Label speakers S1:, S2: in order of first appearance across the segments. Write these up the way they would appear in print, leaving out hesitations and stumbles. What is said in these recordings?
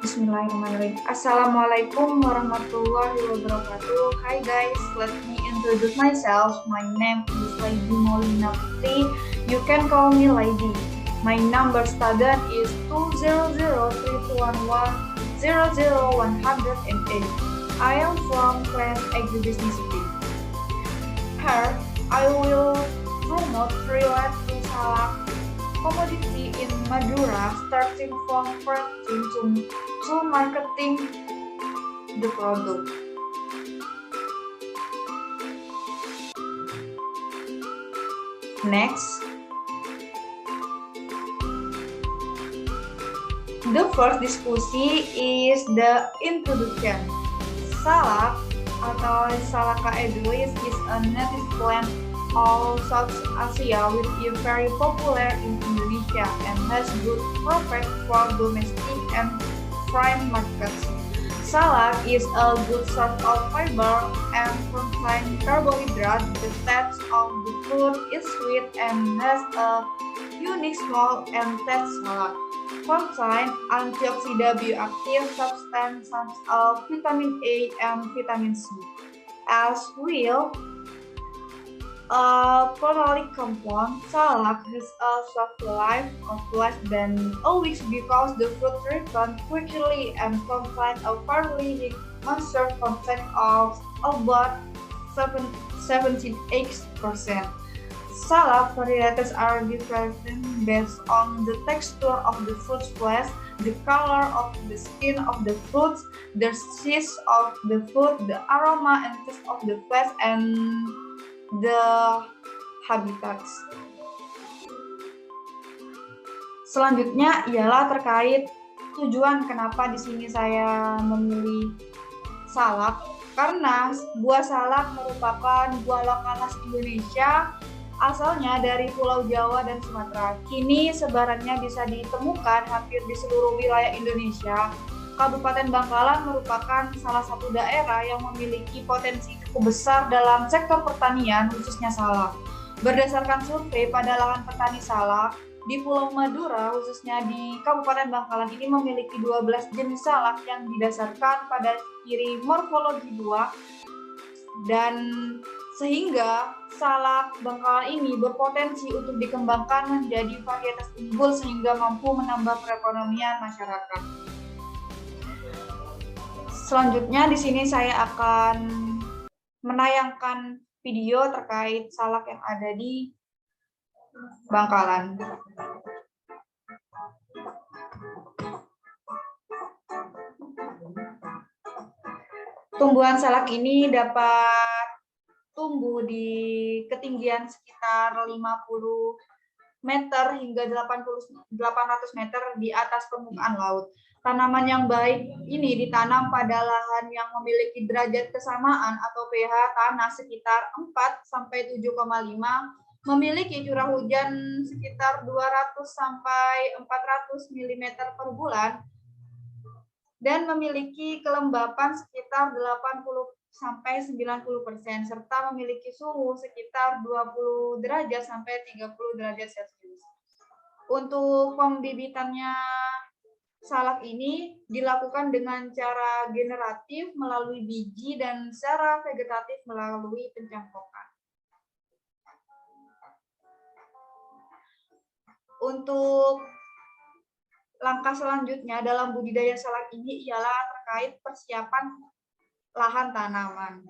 S1: Bismillahirrahmanirrahim. Assalamualaikum warahmatullahi wabarakatuh. Hi guys, let me introduce myself. My name is Lady Molina Putri. You can call me Lady. My number student is 2003211000108. I am from class Agribusiness B. Here, I will promote relate to Salak commodity in Madura, starting from purchasing to marketing the product. Next, the first diskusi is the introduction. Salak atau Salaka edulis is a native plant of South Asia which is very popular in Indonesia and has good prospect for domestic and foreign markets. Salak is a good source of fiber and contains carbohydrate. The taste of the fruit is sweet and has a unique smell and taste salad. Contain antioxidant bioactive substance such as vitamin A and vitamin C, as well phenolic compound. Salak has a shelf life of less than a week because the fruit ripens quickly and contains a fairly moisture content of about 78%. Salak varieties are different based on the texture of the fruit flesh, the color of the skin of the fruits, the size of the fruit, the aroma and taste of the flesh, and the habitats. Selanjutnya ialah terkait tujuan kenapa di sini saya memilih salak, karena buah salak merupakan buah lokal khas Indonesia, asalnya dari Pulau Jawa dan Sumatera. Kini sebarannya bisa ditemukan hampir di seluruh wilayah Indonesia. Kabupaten Bangkalan merupakan salah satu daerah yang memiliki potensi cukup besar dalam sektor pertanian, khususnya salak. Berdasarkan survei pada lahan petani salak, di Pulau Madura, khususnya di Kabupaten Bangkalan ini memiliki 12 jenis salak yang didasarkan pada ciri morfologi buah, dan sehingga salak Bangkalan ini berpotensi untuk dikembangkan menjadi varietas unggul sehingga mampu menambah perekonomian masyarakat. Selanjutnya di sini saya akan menayangkan video terkait salak yang ada di Bangkalan. Tumbuhan salak ini dapat tumbuh di ketinggian sekitar 50 meter hingga 800 meter di atas permukaan laut. Tanaman yang baik ini ditanam pada lahan yang memiliki derajat kesamaan atau pH tanah sekitar 4-7,5, memiliki curah hujan sekitar 200-400 mm per bulan, dan memiliki kelembapan sekitar 80-90%, serta memiliki suhu sekitar 20 derajat sampai 30 derajat Celcius. Untuk pembibitannya salak ini dilakukan dengan cara generatif melalui biji dan secara vegetatif melalui pencangkokan. Untuk langkah selanjutnya dalam budidaya salak ini ialah terkait persiapan lahan tanaman,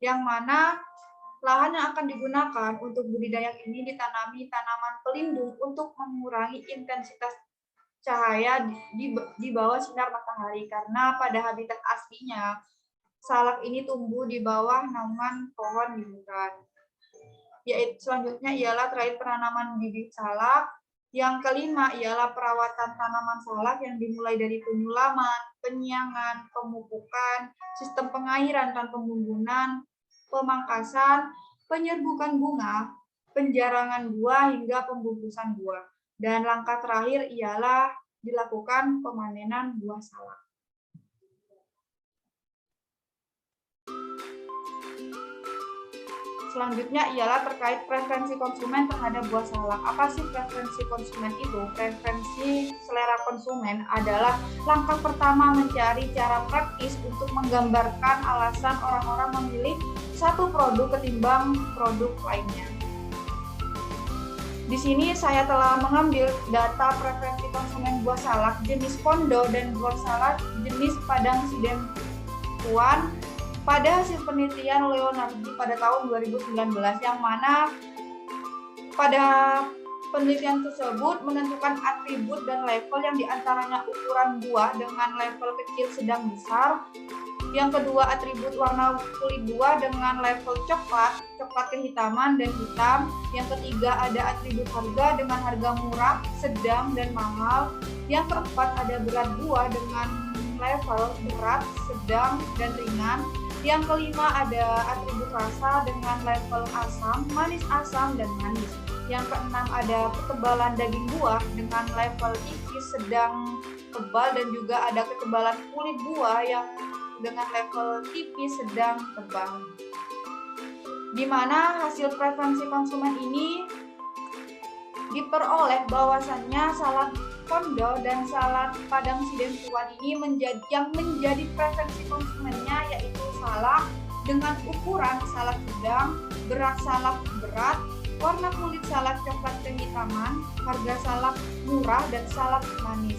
S1: yang mana lahan yang akan digunakan untuk budidaya ini ditanami tanaman pelindung untuk mengurangi intensitas cahaya di bawah sinar matahari, karena pada habitat aslinya salak ini tumbuh di bawah naungan pohon di hutan. Yaitu selanjutnya ialah terkait penanaman bibit salak. Yang kelima ialah perawatan tanaman salak yang dimulai dari penyulaman, penyiangan, pemupukan, sistem pengairan dan pembumbunan, pemangkasan, penyerbukan bunga, penjarangan buah hingga pembungkusan buah. Dan langkah terakhir ialah dilakukan pemanenan buah salak. Selanjutnya ialah terkait preferensi konsumen terhadap buah salak. Apa sih preferensi konsumen itu? Preferensi selera para konsumen adalah langkah pertama mencari cara praktis untuk menggambarkan alasan orang-orang memilih satu produk ketimbang produk lainnya. Di sini saya telah mengambil data preferensi konsumen buah salak jenis Kondo dan buah salak jenis Padang Sidempuan pada hasil penelitian Leonardi pada tahun 2019, yang mana pada penelitian tersebut menentukan atribut dan level yang diantaranya ukuran buah dengan level kecil, sedang, besar. Yang kedua, atribut warna kulit buah dengan level coklat, coklat kehitaman dan hitam. Yang ketiga, ada atribut harga dengan harga murah, sedang, dan mahal. Yang keempat, ada berat buah dengan level berat, sedang, dan ringan. Yang kelima, ada atribut rasa dengan level asam, manis, asam, dan manis. Yang keenam, ada ketebalan daging buah dengan level tipis, sedang, tebal, dan juga ada ketebalan kulit buah yang dengan level tipis, sedang, tebal. Di mana hasil preferensi konsumen ini diperoleh bahwasannya salad Kondo dan salad Padang Sidempuan ini yang menjadi preferensi konsumennya yaitu salad dengan ukuran salad sedang, berat salad berat, warna kulit salad coklat kehitaman, harga salad murah dan salad manis,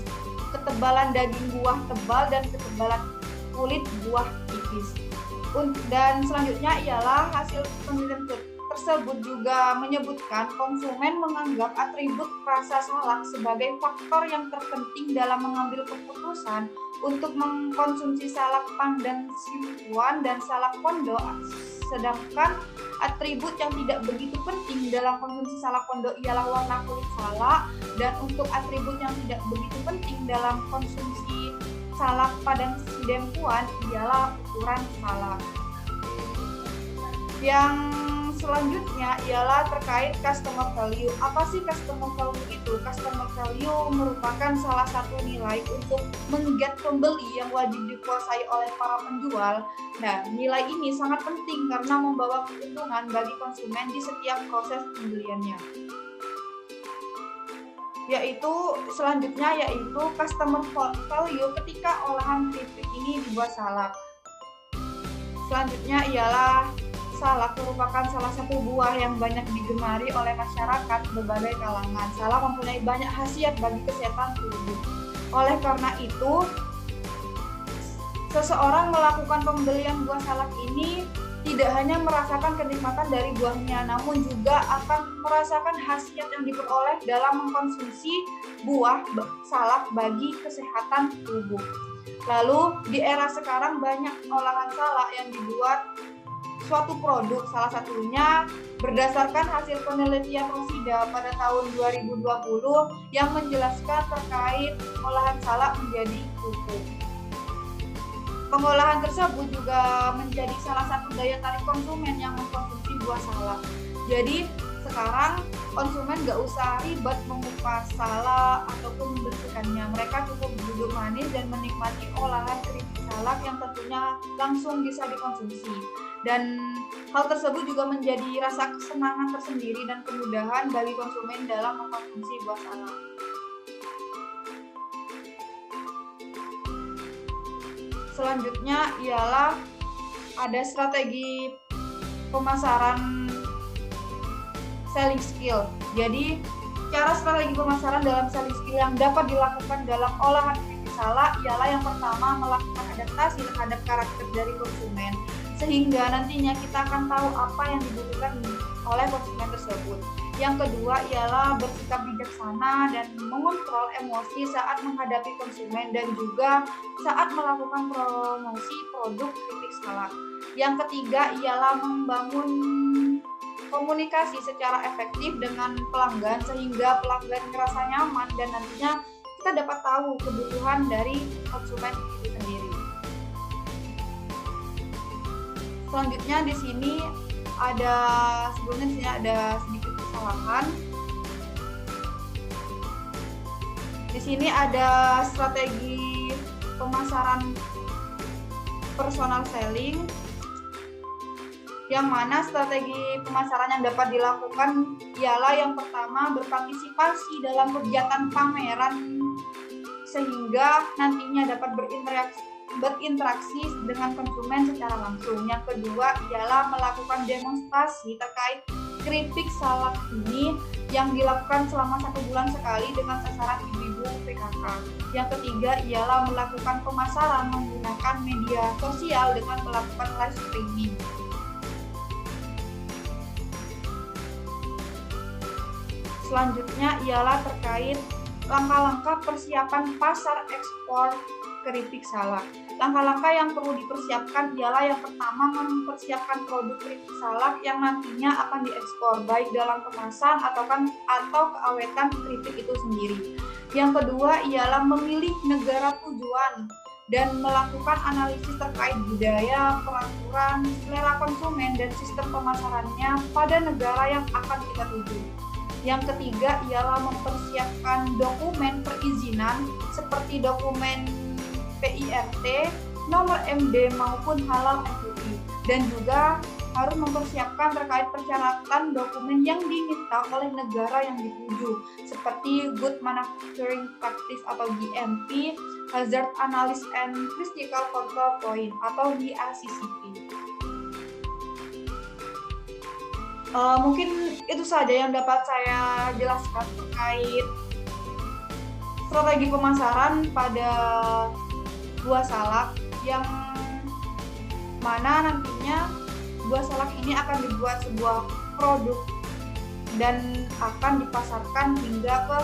S1: ketebalan daging buah tebal dan ketebalan kulit buah tipis. Dan selanjutnya ialah hasil penelitian tersebut juga menyebutkan konsumen menganggap atribut rasa salak sebagai faktor yang terpenting dalam mengambil keputusan untuk mengkonsumsi salak Padang Sidempuan dan salak Kondo, sedangkan atribut yang tidak begitu penting dalam konsumsi salak Kondo ialah warna kulit salak, dan untuk atribut yang tidak begitu penting dalam konsumsi salak Padang Sidempuan ialah ukuran salak. Yang selanjutnya ialah terkait customer value. Apa sih customer value itu? Customer value merupakan salah satu nilai untuk mengget pembeli yang wajib dikuasai oleh para penjual. Nah, nilai ini sangat penting karena membawa keuntungan bagi konsumen di setiap proses pembeliannya. Selanjutnya yaitu customer value ketika olahan keripik ini dibuat salak. Selanjutnya ialah salak merupakan salah satu buah yang banyak digemari oleh masyarakat berbagai kalangan. Salak mempunyai banyak khasiat bagi kesehatan tubuh. Oleh karena itu, seseorang melakukan pembelian buah salak ini tidak hanya merasakan kenikmatan dari buahnya, namun juga akan merasakan khasiat yang diperoleh dalam mengkonsumsi buah salak bagi kesehatan tubuh. Lalu di era sekarang banyak olahan salak yang dibuat suatu produk, salah satunya berdasarkan hasil penelitian Rosida pada tahun 2020 yang menjelaskan terkait olahan salak menjadi pupuk. Pengolahan tersebut juga menjadi salah satu daya tarik konsumen yang mengkonsumsi buah salak. Jadi sekarang konsumen nggak usah ribet mengupas salak ataupun membersihkannya. Mereka cukup duduk manis dan menikmati olahan keripik salak yang tentunya langsung bisa dikonsumsi. Dan hal tersebut juga menjadi rasa kesenangan tersendiri dan kemudahan bagi konsumen dalam mengkonsumsi buah salak. Selanjutnya ialah ada strategi pemasaran selling skill. Jadi, cara strategi pemasaran dalam selling skill yang dapat dilakukan dalam olahan keripik salak ialah yang pertama melakukan adaptasi terhadap karakter dari konsumen, sehingga nantinya kita akan tahu apa yang dibutuhkan oleh konsumen tersebut. Yang kedua ialah bersikap bijaksana dan mengontrol emosi saat menghadapi konsumen dan juga saat melakukan promosi produk keripik salak. Yang ketiga ialah membangun komunikasi secara efektif dengan pelanggan sehingga pelanggan merasa nyaman dan nantinya kita dapat tahu kebutuhan dari konsumen itu sendiri. Selanjutnya di sini ada sedikit kesalahan. Di sini ada strategi pemasaran personal selling, yang mana strategi pemasaran yang dapat dilakukan ialah yang pertama berpartisipasi dalam kegiatan pameran sehingga nantinya dapat berinteraksi dengan konsumen secara langsung. Yang kedua ialah melakukan demonstrasi terkait keripik salak ini yang dilakukan selama 1 bulan sekali dengan sasaran ibu-ibu PKK. Yang ketiga ialah melakukan pemasaran menggunakan media sosial dengan melakukan live streaming. Selanjutnya ialah terkait langkah-langkah persiapan pasar ekspor keripik salak. Langkah-langkah yang perlu dipersiapkan ialah yang pertama mempersiapkan produk keripik salak yang nantinya akan diekspor, baik dalam kemasan atau keawetan keripik itu sendiri. Yang kedua ialah memilih negara tujuan dan melakukan analisis terkait budaya, peraturan, selera konsumen, dan sistem pemasarannya pada negara yang akan kita tuju. Yang ketiga ialah mempersiapkan dokumen perizinan seperti dokumen PIRT, nomor MD maupun halal MUI, dan juga harus mempersiapkan terkait persyaratan dokumen yang diminta oleh negara yang dituju seperti Good Manufacturing Practice atau GMP, Hazard Analysis and Critical Control Point atau HACCP. Mungkin itu saja yang dapat saya jelaskan terkait strategi pemasaran pada buah salak, yang mana nantinya buah salak ini akan dibuat sebuah produk dan akan dipasarkan hingga ke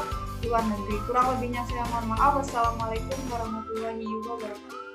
S1: luar negeri. Kurang lebihnya saya mohon maaf. Wassalamualaikum warahmatullahi wabarakatuh.